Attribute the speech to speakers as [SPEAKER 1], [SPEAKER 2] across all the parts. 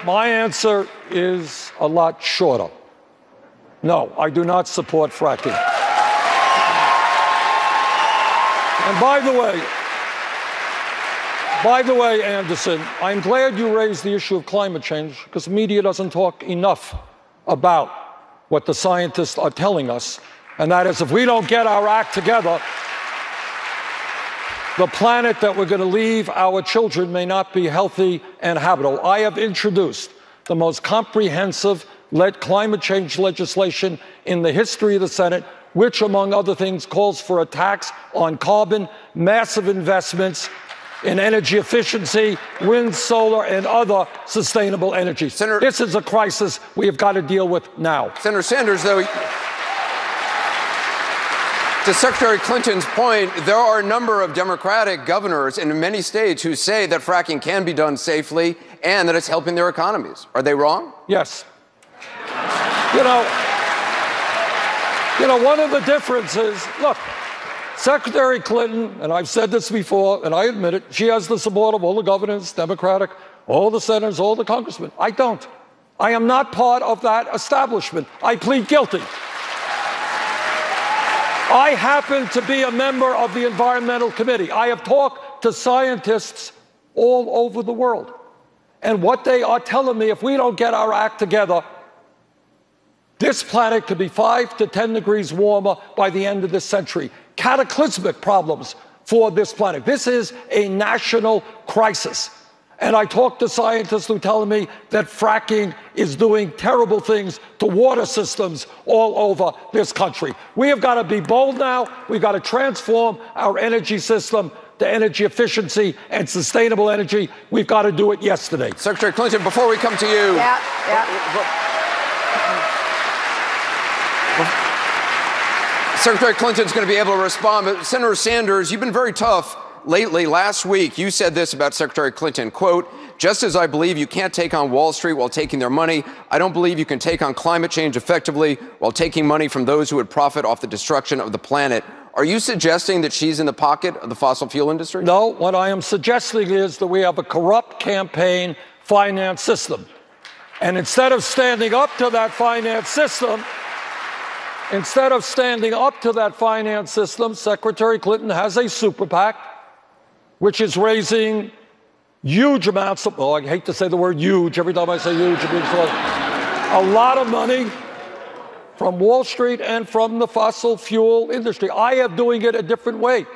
[SPEAKER 1] My answer is a lot shorter. No, I do not support fracking. And by the way, Anderson, I'm glad you raised the issue of climate change, because the media doesn't talk enough about what the scientists are telling us, and that is if we don't get our act together, the planet that we're going to leave our children may not be healthy and habitable. I have introduced the most comprehensive climate change legislation in the history of the Senate, which, among other things, calls for a tax on carbon, massive investments in energy efficiency, wind, solar, and other sustainable energy. This is a crisis we have got to deal with now.
[SPEAKER 2] Senator Sanders, though, to Secretary Clinton's point, there are a number of Democratic governors in many states who say that fracking can be done safely and that it's helping their economies. Are they wrong?
[SPEAKER 1] Yes. One of the differences, look, Secretary Clinton, and I've said this before, and I admit it, she has the support of all the governors, Democratic, all the senators, all the congressmen. I don't. I am not part of that establishment. I plead guilty. I happen to be a member of the Environmental Committee. I have talked to scientists all over the world. And what they are telling me, if we don't get our act together, this planet could be 5 to 10 degrees warmer by the end of this century. Cataclysmic problems for this planet. This is a national crisis. And I talk to scientists who tell me that fracking is doing terrible things to water systems all over this country. We have got to be bold now. We've got to transform our energy system to energy efficiency and sustainable energy. We've got to do it yesterday.
[SPEAKER 2] Secretary Clinton, before we come to you. Secretary Clinton's going to be able to respond, but Senator Sanders, you've been very tough lately. Last week, you said this about Secretary Clinton, quote, "Just as I believe you can't take on Wall Street while taking their money, I don't believe you can take on climate change effectively while taking money from those who would profit off the destruction of the planet." Are you suggesting that she's in the pocket of the fossil fuel industry?
[SPEAKER 1] No, what I am suggesting is that we have a corrupt campaign finance system. And instead of standing up to that finance system, Secretary Clinton has a super PAC, which is raising huge amounts of, I hate to say the word huge. Every time I say huge, it means a lot of money from Wall Street and from the fossil fuel industry. I am doing it a different way.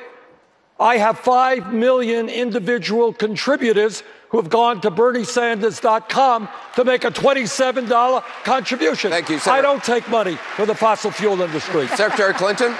[SPEAKER 1] I have 5 million individual contributors who have gone to BernieSanders.com to make a $27 contribution.
[SPEAKER 2] Thank you, Senator.
[SPEAKER 1] I don't take money from the fossil fuel industry.
[SPEAKER 2] Secretary Clinton?